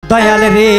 দয়াল রে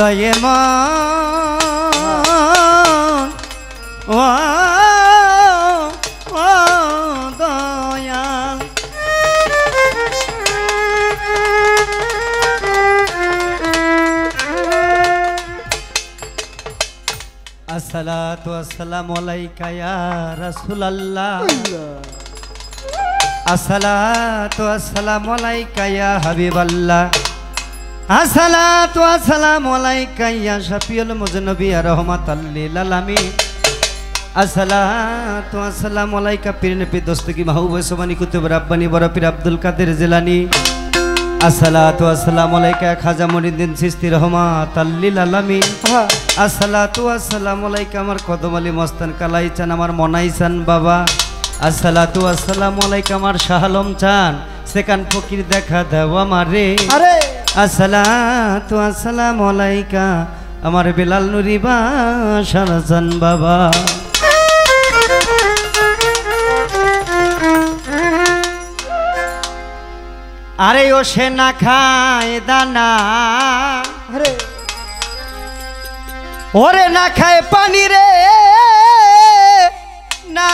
দয়ে মন ও দয়াল আসসালাতু আসসালামু আলাইকা ইয়া রাসূলুল্লাহ আসসালাতু আসসালামু আলাইকা ইয়া হাবিবাল্লাহ আসসালাতু আসসালামু আলাইকা ইয়া শাফিউল মুজনবী রাহমাতাল লিল আলামিন আসসালাতু আসসালামু আলাইকা পীর নবী দস্তগী মাহবুব সুবহানী কুতুব রাব্বানী বড় পীর আব্দুল কাদের জিলানী আসসালাতু আসসালামু আলাইকা খাজা মুঈনুদ্দিন চিশতি রাহমাতাল লিল আলামিন আসসালাতু আসসালামু আলাইকা আমার কদম আলী মস্তান কালাই চান আমার মনাই চান বাবা আসসালাতু আসসালামু আলাইকা আমার শাহ আলম চান সেকান ফকির দেখা দাও আমারে আরে আসসালাতু আসসালামু আলাইকা আমার বেলাল নুরি বাশারজান বাবা আরে ও সে না খায় দানা আরে ওরে না খায় পানি রে না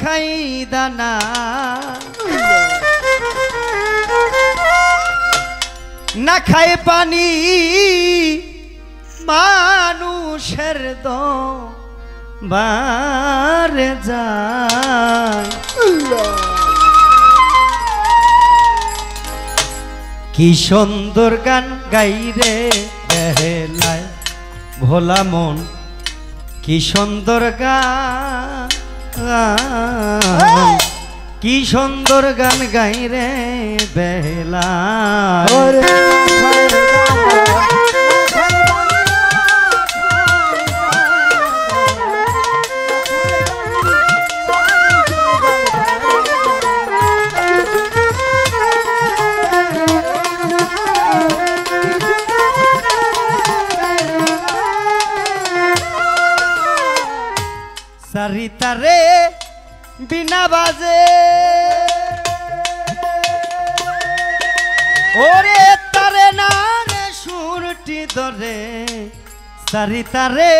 খাই দানা না খায় পানি মানুষের দো বারে যায় কি সুন্দর গান গাইরে বেলায় ভোলা মন কি সুন্দর গান কি সুন্দর গান গাইরে বেলায় সারিতারে বিনা বাজে ওরে তারে না রে সুরটি ধরে সারিতারে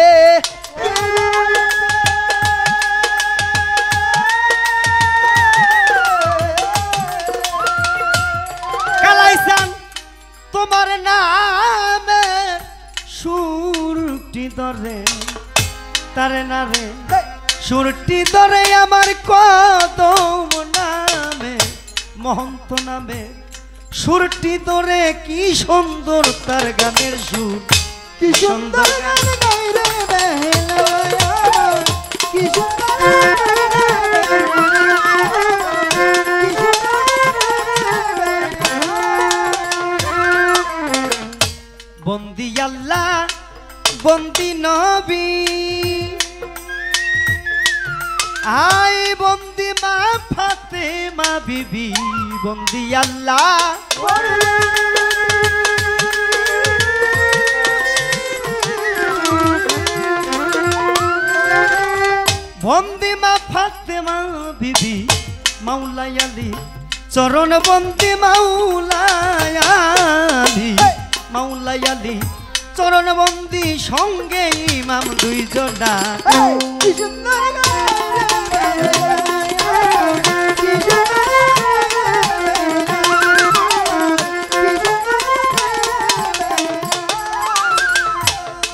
কালাইসান তোমার নামে সুরটি ধরে তারে না রে সুরটি ধরে আমার কদম নামে মহন্ত নামে সুরটি ধরে কি সুন্দর তার গানের সুর কি সুন্দর গান গাইরে বেলায়া কি বন্দি আল্লাহ বন্দি নবী আই বন্দি মা ফাতেমা বিবি বন্দি আল্লাহ বন্দি মা ফাতেমা বিবি মাওলাই আলী চরণ বন্দি মাওলাই আলী মাওলাই আলী চরণ বন্দি সঙ্গে ইমাম দুইজনা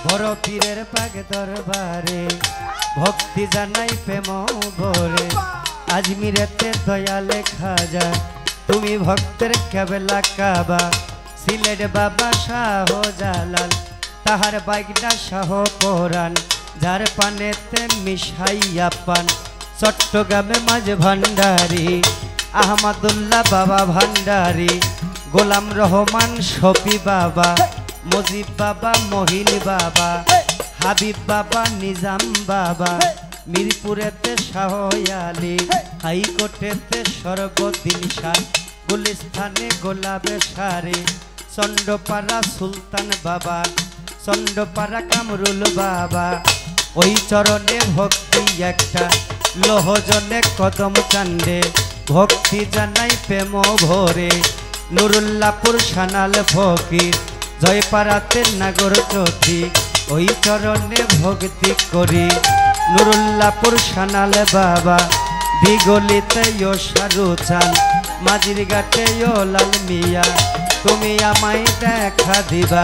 বড় পীরের পাগ দরবারে ভক্তি জানাই প্রেম ভরে আজমিরেতে দয়ালে খাজা তুমি ভক্তের কেবলা কাবা সিলেট বাবা শাহ জালাল তাহার বাইগনা শাহ পরাণ যার পানেতে মিশাইয়া পান চট্টগ্রামে মাঝ ভান্ডারি আহমদুল্লাহ বাবা ভান্ডারি গোলাম রহমান শফি বাবা মজিব বাবা মহিন বাবা হাবিব বাবা নিজাম বাবা মিরপুরেতে শাহ আলী হাইকোর্টেতে সর্বদিন শাহ গুলিস্তানে গোলাপে সারে চন্ডপাড়া সুলতান বাবা চন্ডপাড়া কামরুল বাবা ওই চরণে ভক্তি একটা লোহজলে কদম চান্দে ভক্তি জানাই প্রেম ভরে নুরুল্লাপুর সানাল ফকির জয়পাড়াতে নাগর জ্যোতি ওই চরণে ভক্তি করি নুরুল্লাপুর সানাল বাবা দিগলিতে ও শাহরুচান মাঝির ঘাটে ও লাল মিয়া তুমি আমায় দেখা দিবা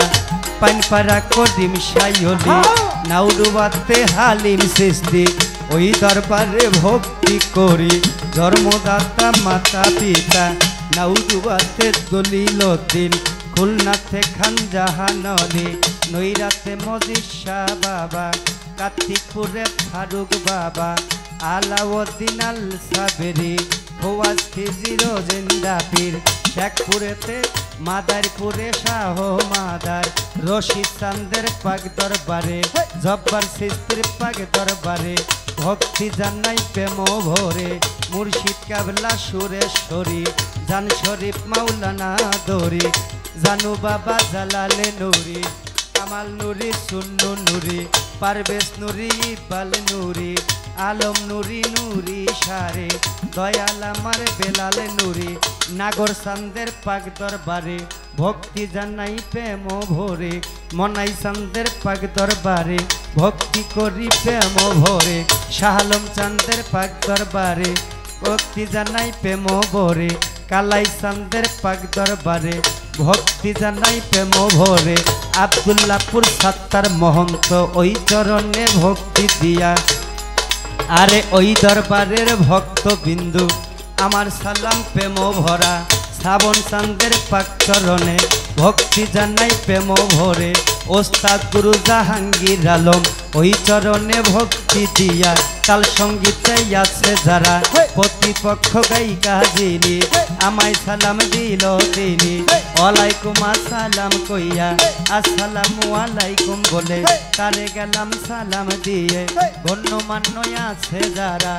পানপাড়া করিম সাইলি নাউডুবাতে হালিম সৃষ্টি ওই দরবারে ভক্তি করি জন্মদাতা মাতা পিতা নাউডুবাতে দলিলউদ্দিন খুলনাতে খান জাহান আলী নৈরাতে মজিদ শাহ বাবা কার্তিকপুরে ফারুক বাবা আলাউদ্দিন আল সাবেরি খোয়াজ খিজির জিন্দাপীর শেখপুরেতে মাদারপুরে শাহ মাদার রশিদ চান্দের পাক দরবারে জব্বার সিস্তির পাক দরবারে ভক্তি জানাই প্রেম ভরে মুর্শিদ কাবলা সুরেশ্বরী জান শরীফ মাওলানা দরি জানু বাবা জালালে নুরি কামাল নুরি সুন্নু নুরি পারভেজ নুরি ইকবাল নুরি আলম নুরি নুরি সারে দয়াল আমার বেলাল নুরি নাগর চান্দের পাক দরবারে ভক্তি জানাই প্রেম ভরে মনাই চান্দের পাক দরবারে ভক্তি করি প্রেম ভরে শাহালম চান্দের পাক দরবারে ভক্তি জানাই প্রেম ভরে কালাই চান্দের পাক দরবারে ভক্তি জানাই প্রেম ভরে আব্দুল্লাহপুর সাত্তার মহন্ত ওই চরণে ভক্তি দিয়া আরে ওই দরবারের ভক্ত বিন্দু আমার সালাম প্রেম ভরা শ্রাবণ চান্দের পাক চরণে ভক্তি জানাই প্রেম ভরে ওস্তাদ গুরু জাহাঙ্গীর আলম ওই চরণে ভক্তি দিয়া কাল সঙ্গীতে আছে যারা প্রতিপক্ষ গায়িকা যিনি আমায় সালাম দিল তিনি ওয়ালাইকুম আসসালাম কইয়া আসসালামু আলাইকুম বলে তারে গেলাম সালাম দিয়ে গণ্যমান্য আছে যারা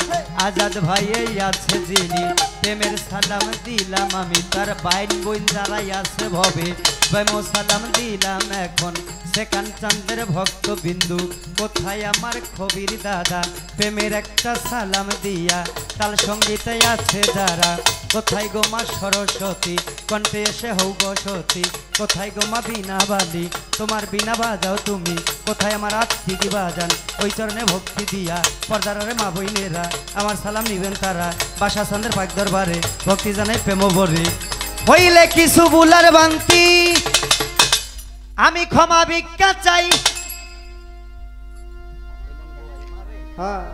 আজাদ ভাই আছে যিনি প্রেমের সালাম দিলাম আমি তার বাইন বোন যারাই আছে ভবে প্রেম সালাম দিলাম এখন সেখান চান্দের ভক্ত বিন্দু কোথায় আমার খবির দাদা প্রেমের একটা সালাম দিয়া তাল সঙ্গীতে আছে যারা কোথায় গোমা সরস্বতী কণ্ঠে এসে হৌ বসতি কোথায় গোমা বিনা বালি তোমার বিনা বাজাও তুমি কোথায় আমার আত্মীয় বাজান ওই চরণে ভক্তি দিয়া পর্দারে মা বইনেরা আমার সালাম নিবেন তারা বাসা চান্দের পাক দরবারে ভক্তি জানাই প্রেম ভরে হইলে কিছু বুলার বান্তি আমি ক্ষমা ভিক্ষা চাই। হ্যাঁ